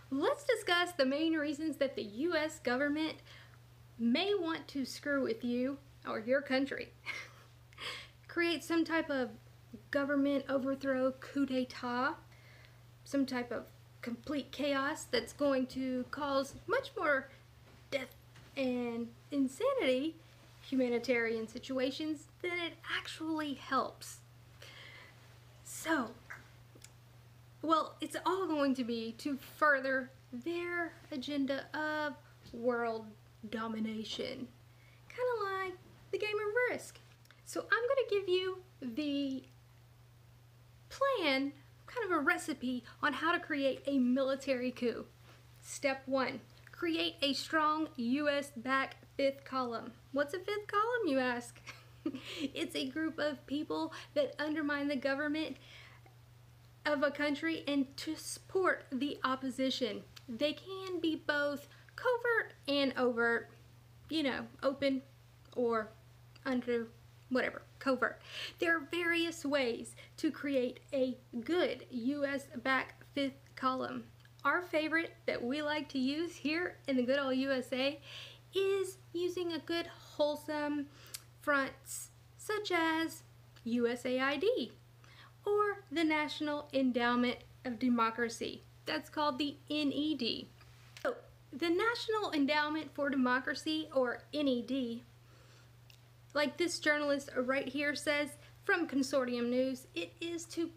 Let's discuss the main reasons that the U.S. government may want to screw with you or your country. Create some type of government overthrow, coup d'etat, some type of complete chaos that's going to cause much more death and insanity, humanitarian situations, than it actually helps. So, well, it's all going to be to further their agenda of world domination. Kind of like the game of Risk. So I'm going to give you the plan, kind of a recipe on how to create a military coup. Step 1. Create a strong U.S.-backed fifth column. What's a fifth column, you ask? It's a group of people that undermine the government of a country and to support the opposition. They can be both covert and overt, open or under whatever, covert. There are various ways to create a good U.S.-backed fifth column. Our favorite that we like to use here in the good old USA is using a good wholesome fronts such as USAID or the National Endowment of Democracy. That's called the NED. So, the National Endowment for Democracy, or NED, like this journalist right here says from Consortium News, it is to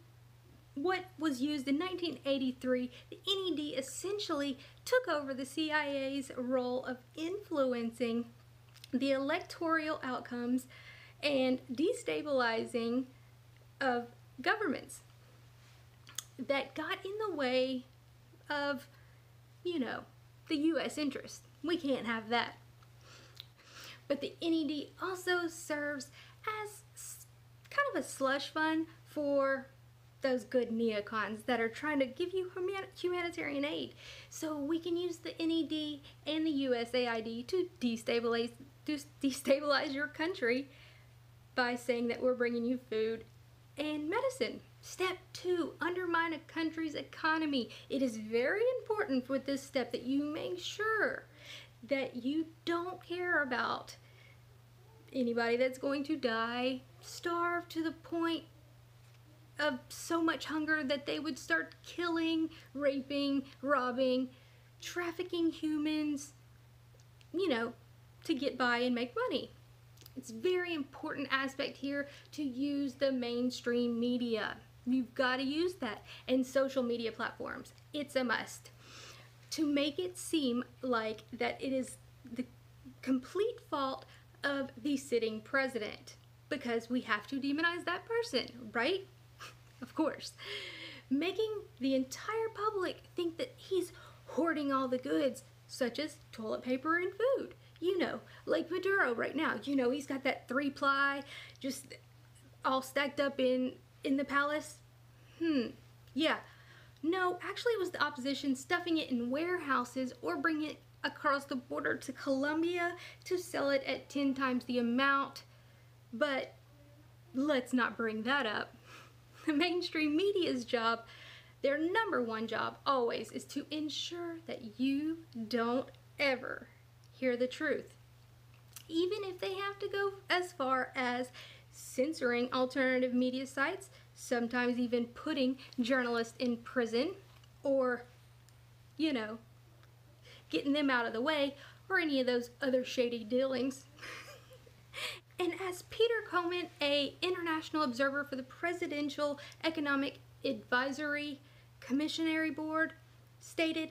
what was used in 1983. The NED essentially took over the CIA's role of influencing the electoral outcomes and destabilizing of governments that got in the way of, the U.S. interest. We can't have that. But the NED also serves as kind of a slush fund for those good neocons that are trying to give you humanitarian aid. So we can use the NED and the USAID to destabilize your country by saying that we're bringing you food and medicine. Step 2, undermine a country's economy. It is very important with this step that you make sure that you don't care about anybody that's going to die, starve to the point of so much hunger that they would start killing, raping, robbing, trafficking humans, to get by and make money. It's a very important aspect here to use the mainstream media. You've got to use that, and social media platforms. It's a must. To make it seem like that it is the complete fault of the sitting president, because we have to demonize that person, right? Of course. Making the entire public think that he's hoarding all the goods, such as toilet paper and food. Like Maduro right now. He's got that 3-ply just all stacked up in the palace. Yeah. No, actually it was the opposition stuffing it in warehouses or bringing it across the border to Colombia to sell it at 10 times the amount. But let's not bring that up. The mainstream media's job, their number one job always, is to ensure that you don't ever hear the truth. Even if they have to go as far as censoring alternative media sites, sometimes even putting journalists in prison or, getting them out of the way or any of those other shady dealings. And as Peter Coleman, an international observer for the Presidential Economic Advisory Commissionary Board, stated,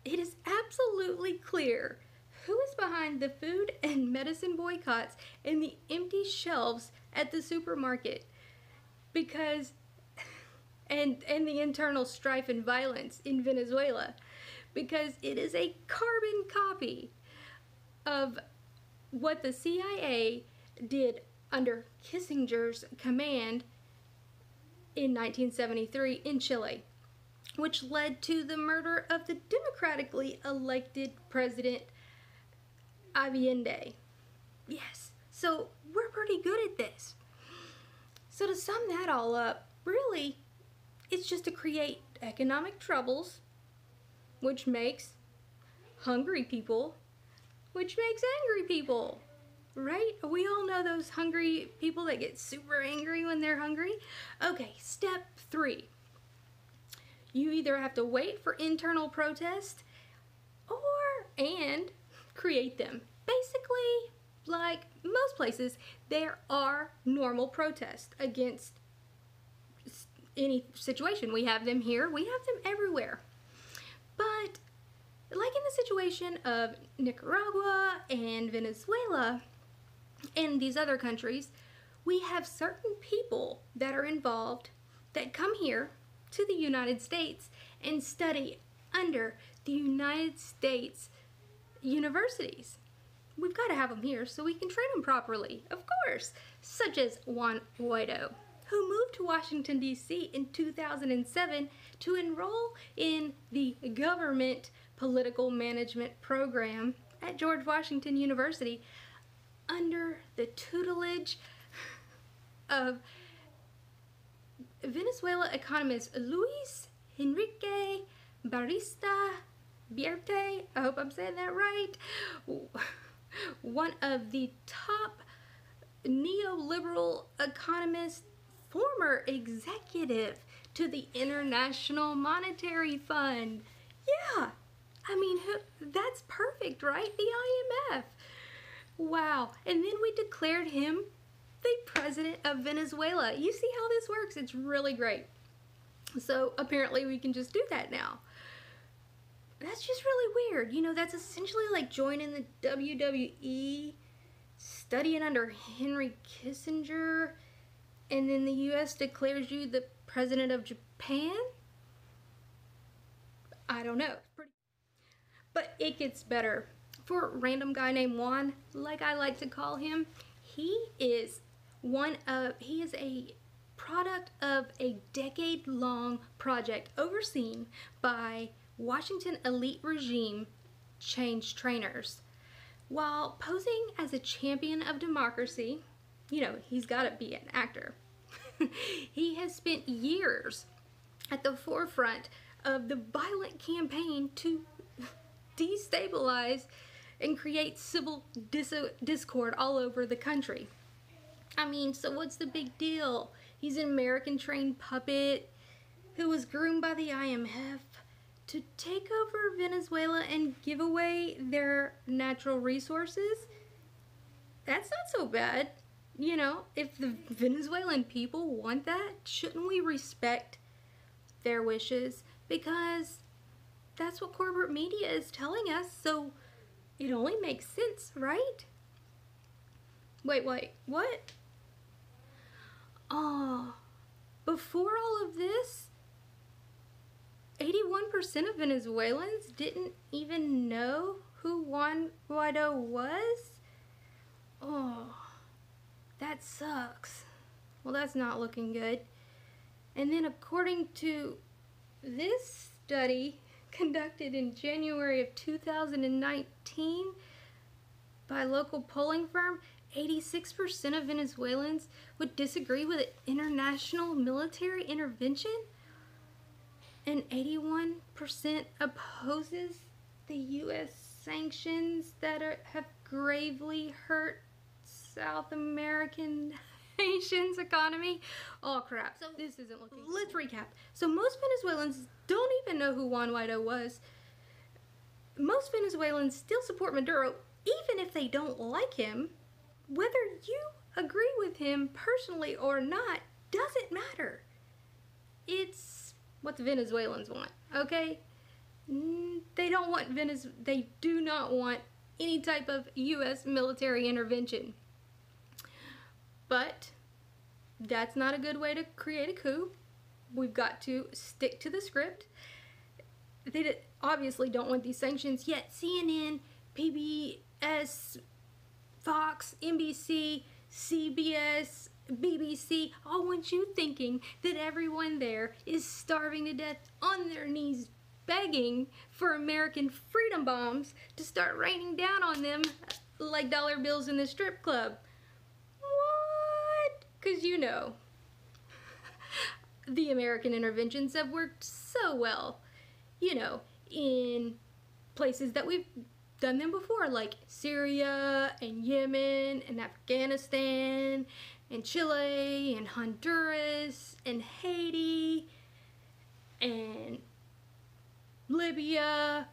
it is absolutely clear who is behind the food and medicine boycotts and the empty shelves at the supermarket, because and the internal strife and violence in Venezuela, because it is a carbon copy of what the CIA did under Kissinger's command in 1973 in Chile, which led to the murder of the democratically elected president Allende. Yes, so we're pretty good at this. So to sum that all up, really, it's just to create economic troubles which makes hungry people, which makes angry people, right? We all know those hungry people that get super angry when they're hungry. Okay, step 3. You either have to wait for internal protest and create them. Basically, like most places, there are normal protests against any situation. We have them here, we have them everywhere. But like in the situation of Nicaragua and Venezuela and these other countries, we have certain people that are involved that come here to the United States and study under the United States universities. We've got to have them here so we can train them properly, of course, such as Juan Guaido, who moved to Washington, D.C. in 2007 to enroll in the government political management program at George Washington University under the tutelage of Venezuela economist Luis Enrique Barista Bierte. I hope I'm saying that right. One of the top neoliberal economists, former executive to the International Monetary Fund. Yeah, I mean, that's perfect, right? The IMF. Wow. And then we declared him the president of Venezuela. You see how this works? It's really great. So apparently we can just do that now. That's just really weird. You know, that's essentially like joining the WWE, studying under Henry Kissinger, and then the U.S. declares you the president of Japan? I don't know. But it gets better. For a random guy named Juan, like I like to call him, he is a product of a decade-long project overseen by Washington elite regime change trainers. While posing as a champion of democracy, you know, he's got to be an actor. He has spent years at the forefront of the violent campaign to destabilize and create civil discord all over the country. I mean, so what's the big deal? He's an American-trained puppet who was groomed by the IMF to take over Venezuela and give away their natural resources. That's not so bad. You know, if the Venezuelan people want that, shouldn't we respect their wishes? Because that's what corporate media is telling us, so it only makes sense, right? Wait, what? Oh, before all of this, 81% of Venezuelans didn't even know who Juan Guaido was? Oh, that sucks. Well, that's not looking good. And then according to this study conducted in January of 2019 by a local polling firm, 86% of Venezuelans would disagree with international military intervention, and 81% opposes the U.S. sanctions that have gravely hurt South American nation's economy. Oh crap, so this isn't looking good. Let's recap. So most Venezuelans don't even know who Juan Guaido was. Most Venezuelans still support Maduro even if they don't like him. Whether you agree with him personally or not doesn't matter. It's what the Venezuelans want, okay? They do not want any type of U.S. military intervention. But that's not a good way to create a coup. We've got to stick to the script. They obviously don't want these sanctions, yet CNN, PBS, Fox, NBC, CBS, BBC all want you thinking that everyone there is starving to death on their knees begging for American freedom bombs to start raining down on them like dollar bills in the strip club. What? Because you know, the American interventions have worked so well. You know, in places that we've done them before, like Syria and Yemen and Afghanistan and Chile and Honduras and Haiti and Libya,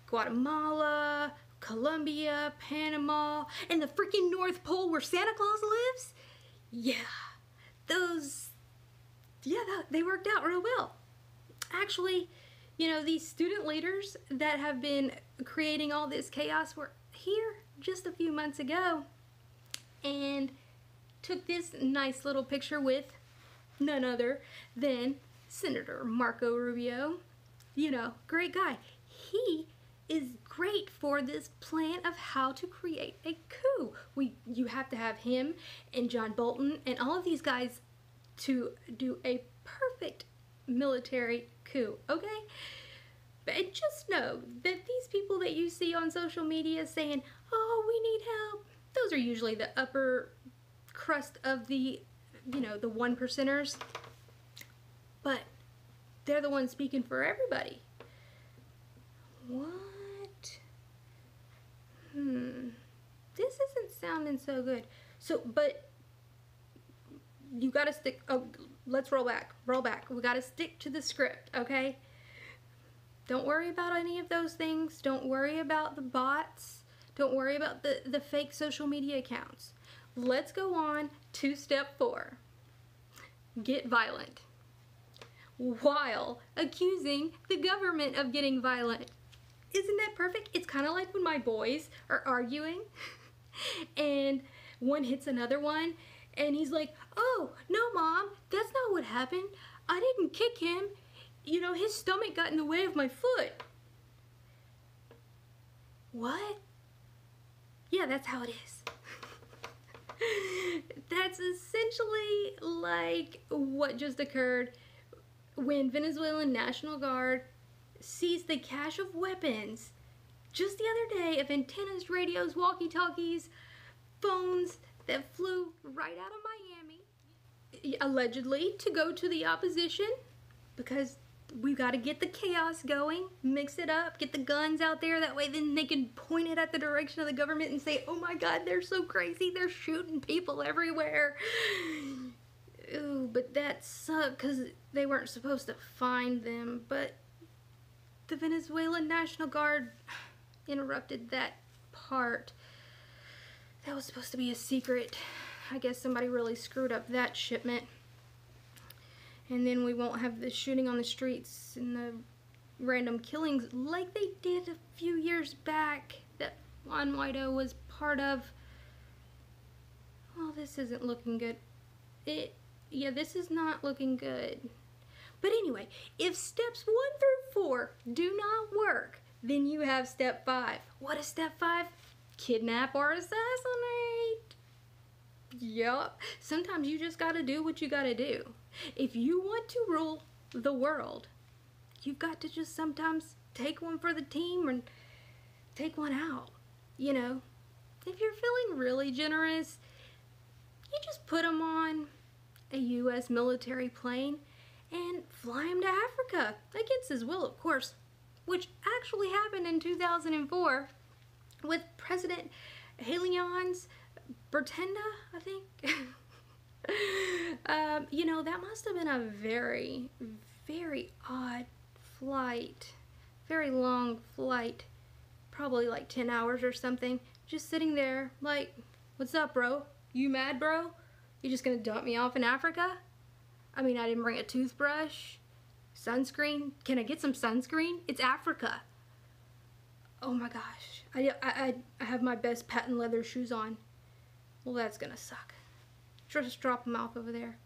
Guatemala, Colombia, Panama, and the freaking North Pole where Santa Claus lives. They worked out real well. Actually, you know, these student leaders that have been creating all this chaos were here just a few months ago and took this nice little picture with none other than Senator Marco Rubio. You know, great guy. He is great for this plan of how to create a coup. You have to have him and John Bolton and all of these guys to do a perfect military coup, okay? And just know that these people that you see on social media saying, oh, we need help, those are usually the upper crust of the, you know, the 1%ers. But they're the ones speaking for everybody. What? This isn't sounding so good. So, but you gotta stick, oh, let's roll back. We gotta stick to the script, okay? Don't worry about any of those things. Don't worry about the bots. Don't worry about the fake social media accounts. Let's go on to step 4. Get violent. While accusing the government of getting violent. Isn't that perfect? It's kind of like when my boys are arguing and one hits another one and he's like, oh, no, Mom, that's not what happened. I didn't kick him. You know, his stomach got in the way of my foot. What? Yeah, that's how it is. That's essentially like what just occurred when Venezuelan National Guard seized the cache of weapons just the other day of antennas, radios, walkie-talkies, phones that flew right out of Miami, allegedly to go to the opposition, because we've got to get the chaos going, mix it up, get the guns out there, that way then they can point it at the direction of the government and say, oh my God, they're so crazy, they're shooting people everywhere. Ooh, but that sucked because they weren't supposed to find them, but the Venezuelan National Guard interrupted that part. That was supposed to be a secret. I guess somebody really screwed up that shipment. And then we won't have the shooting on the streets and the random killings like they did a few years back that Juan Guaido was part of. Well, this isn't looking good. Yeah, this is not looking good. But anyway, if steps 1 through 4 do not work, then you have step 5. What is step 5? Kidnap or assassinate. Yup. Sometimes you just gotta do what you gotta do. If you want to rule the world, you've got to just sometimes take one for the team and take one out. You know, if you're feeling really generous, you just put them on a U.S. military plane and fly him to Africa, against his will, of course, which actually happened in 2004 with President Helions Bertenda, I think. You know, that must have been a very, very odd flight, very long flight, probably like 10 hours or something, just sitting there like, what's up, bro? You mad, bro? You just gonna dump me off in Africa? I mean, I didn't bring a toothbrush, sunscreen. Can I get some sunscreen? It's Africa. Oh my gosh. I have my best patent leather shoes on. Well, that's gonna suck. Just drop them off over there.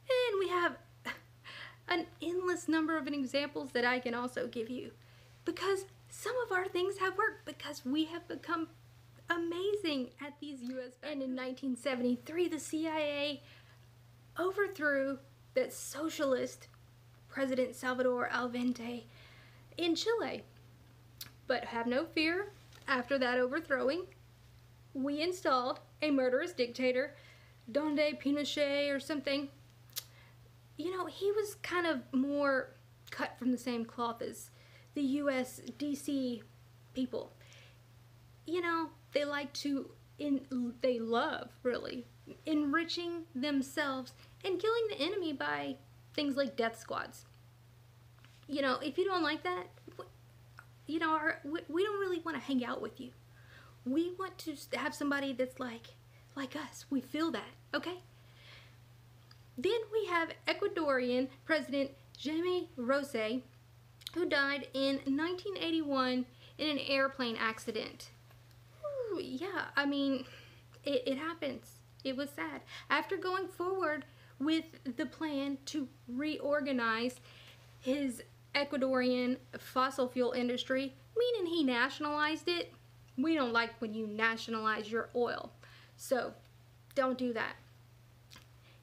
And we have an endless number of examples that I can also give you. Because some of our things have worked because we have become amazing at these U.S. And in 1973, the CIA overthrew that socialist President Salvador Allende in Chile. But have no fear, after that overthrowing, we installed a murderous dictator, Donde Pinochet or something. You know, he was kind of more cut from the same cloth as the US DC people. You know, they like to, they love, really, enriching themselves and killing the enemy by things like death squads. You know, if you don't like that, you know, we don't really want to hang out with you. We want to have somebody that's like us. We feel that, okay? Then we have Ecuadorian President Jaime Rosé, who died in 1981 in an airplane accident. Ooh, yeah, I mean, it happens. It was sad. After going forward with the plan to reorganize his Ecuadorian fossil fuel industry, meaning he nationalized it. We don't like when you nationalize your oil, so don't do that.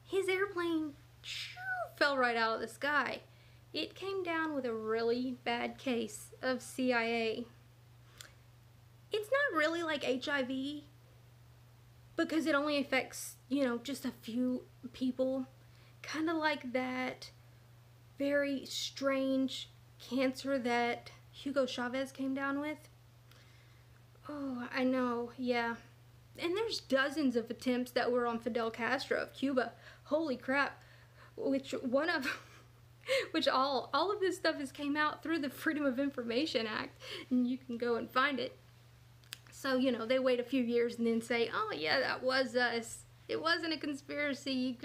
His airplane fell right out of the sky. It came down with a really bad case of CIA. It's not really like HIV because it only affects, you know, just a few people. Kind of like that very strange cancer that Hugo Chavez came down with. Oh, I know, yeah. And there's dozens of attempts that were on Fidel Castro of Cuba. Holy crap. Which all of this stuff has came out through the Freedom of Information Act, and you can go and find it. So, you know, they wait a few years and then say, oh yeah, that was us. It wasn't a conspiracy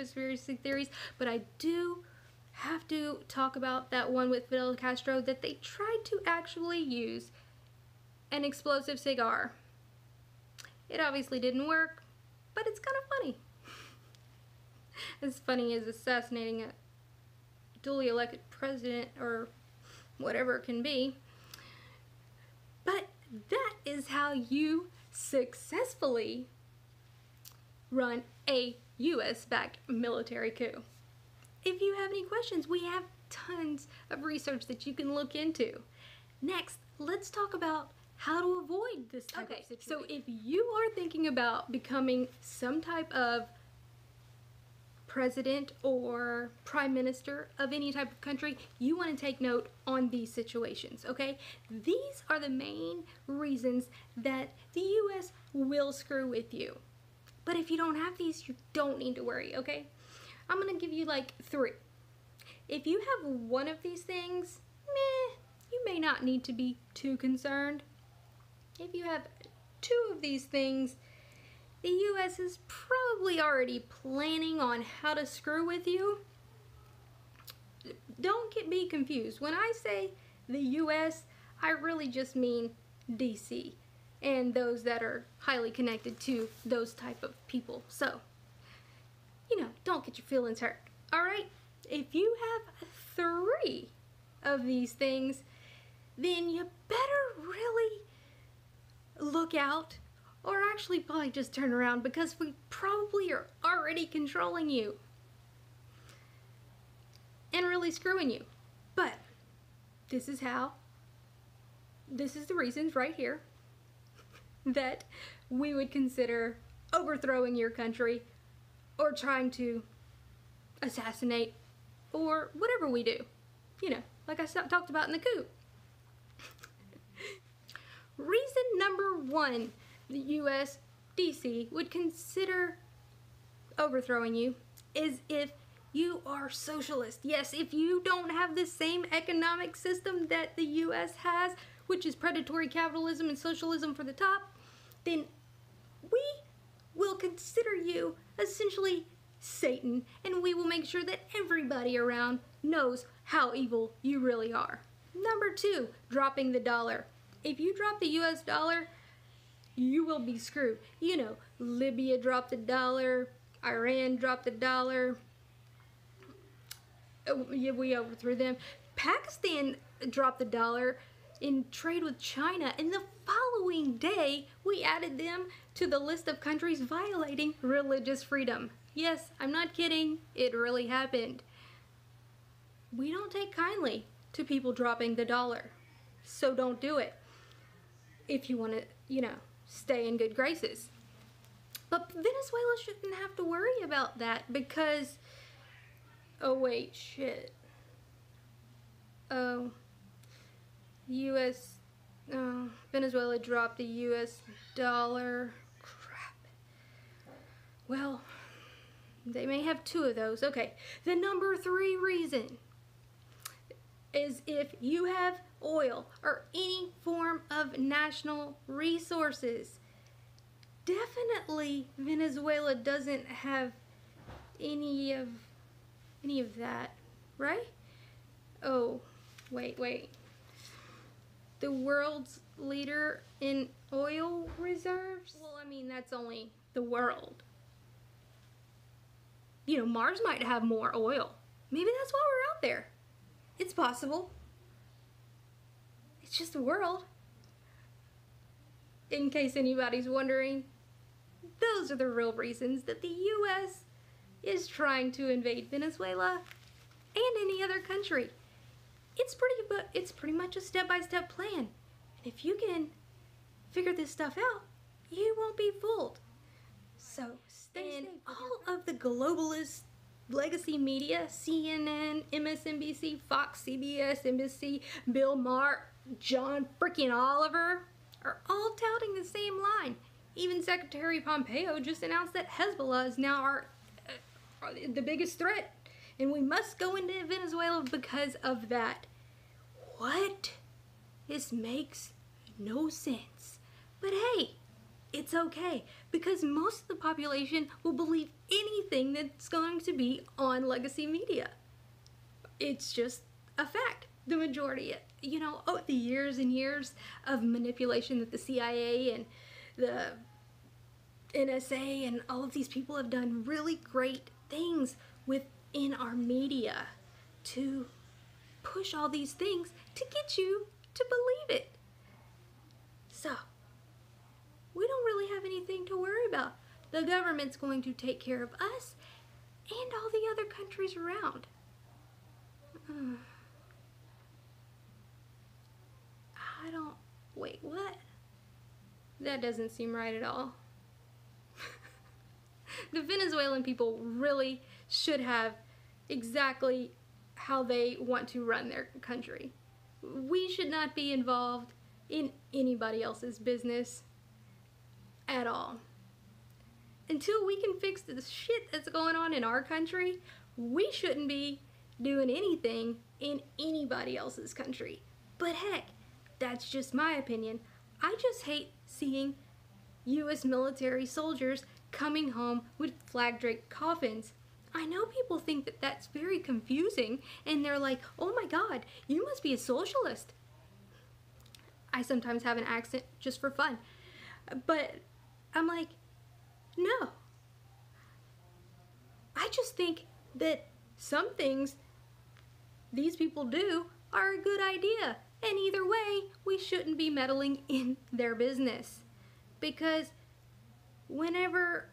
theories, but I do have to talk about that one with Fidel Castro that they tried to actually use an explosive cigar. It obviously didn't work, but it's kind of funny. As funny as assassinating a duly elected president or whatever it can be. But that is how you successfully run a US-backed military coup. If you have any questions, we have tons of research that you can look into. Next, let's talk about how to avoid this type of situation. So if you are thinking about becoming some type of president or prime minister of any type of country, you want to take note on these situations, okay? These are the main reasons that the US will screw with you. But if you don't have these, you don't need to worry, okay? I'm going to give you like 3. If you have one of these things, you may not need to be too concerned. If you have 2 of these things, the US is probably already planning on how to screw with you. Don't be confused. When I say the US, I really just mean DC and those that are highly connected to those type of people. So, you know, don't get your feelings hurt. All right? If you have 3 of these things, then you better really look out, or actually probably just turn around, because we probably are already controlling you and really screwing you. But this is the reasons right here that we would consider overthrowing your country or trying to assassinate or whatever we do. You know, like I talked about in the coup. Reason number 1 the US DC would consider overthrowing you is if you are socialist. Yes, if you don't have the same economic system that the US has, which is predatory capitalism and socialism for the top, then we will consider you essentially Satan, and we will make sure that everybody around knows how evil you really are. Number 2, dropping the dollar. If you drop the US dollar, you will be screwed. You know, Libya dropped the dollar, Iran dropped the dollar. Yeah, we overthrew them. Pakistan dropped the dollar in trade with China, and the following day, we added them to the list of countries violating religious freedom. Yes, I'm not kidding. It really happened. We don't take kindly to people dropping the dollar, so don't do it if you want to, you know, stay in good graces. But Venezuela shouldn't have to worry about that because, oh wait, shit. Oh, U.S. Venezuela dropped the U.S. dollar. Crap. Well, they may have two of those. Okay, the number 3 reason is if you have oil or any form of national resources. Definitely Venezuela doesn't have any of that, right? Oh, wait. The world's leader in oil reserves? Well, I mean, that's only the world. You know, Mars might have more oil. Maybe that's why we're out there. It's possible. It's just the world. In case anybody's wondering, those are the real reasons that the U.S. is trying to invade Venezuela and any other country. It's pretty much a step-by-step plan. And if you can figure this stuff out, you won't be fooled. So stay safe. All of the globalist legacy media, CNN, MSNBC, Fox, CBS, NBC, Bill Maher, John freaking Oliver, are all touting the same line. Even Secretary Pompeo just announced that Hezbollah is now are the biggest threat, and we must go into Venezuela because of that. What? This makes no sense. But hey, it's okay, because most of the population will believe anything that's going to be on legacy media. It's just a fact. The majority, you know, the years and years of manipulation that the CIA and the NSA and all of these people have done really great things within our media to push all these things to get you to believe it. So, we don't really have anything to worry about. The government's going to take care of us and all the other countries around. Wait, what? That doesn't seem right at all. The Venezuelan people really should have exactly how they want to run their country. We should not be involved in anybody else's business at all. Until we can fix the shit that's going on in our country, we shouldn't be doing anything in anybody else's country. But heck, that's just my opinion. I just hate seeing U.S. military soldiers coming home with flag-draped coffins. I know people think that that's very confusing, and they're like, oh my god, you must be a socialist. I sometimes have an accent just for fun. But I'm like, no. I just think that some things these people do are a good idea. And either way, we shouldn't be meddling in their business. Because whenever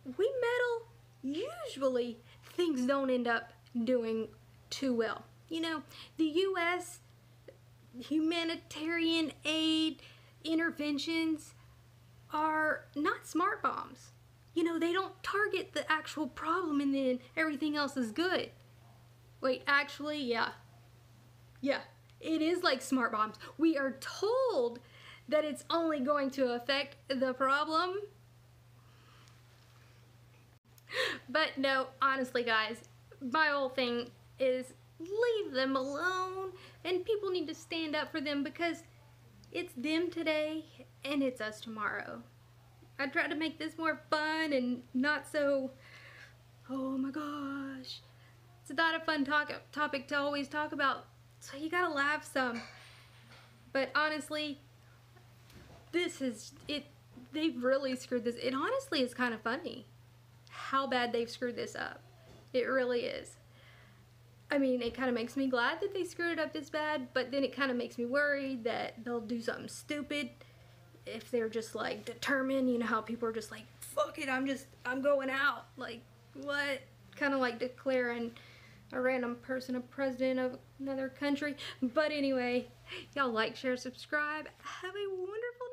we meddle, usually things don't end up doing too well. You know, the U.S. humanitarian aid interventions are not smart bombs. You know, they don't target the actual problem and then everything else is good. Wait, actually, yeah. It is like smart bombs. We are told that it's only going to affect the problem. But no, honestly guys, my whole thing is leave them alone, and people need to stand up for them because it's them today and it's us tomorrow. I tried to make this more fun and not so, oh my gosh. It's not a fun topic to always talk about, so you gotta laugh some. But honestly, this is it. They've really screwed this. It honestly is kind of funny how bad they've screwed this up. It really is. I mean, it kind of makes me glad that they screwed it up this bad, but then it kind of makes me worried that they'll do something stupid if they're just like determined. You know how people are just like, fuck it, I'm going out. Like, what? Kind of like declaring a random person a president of another country. But anyway, y'all like, share, subscribe. Have a wonderful day.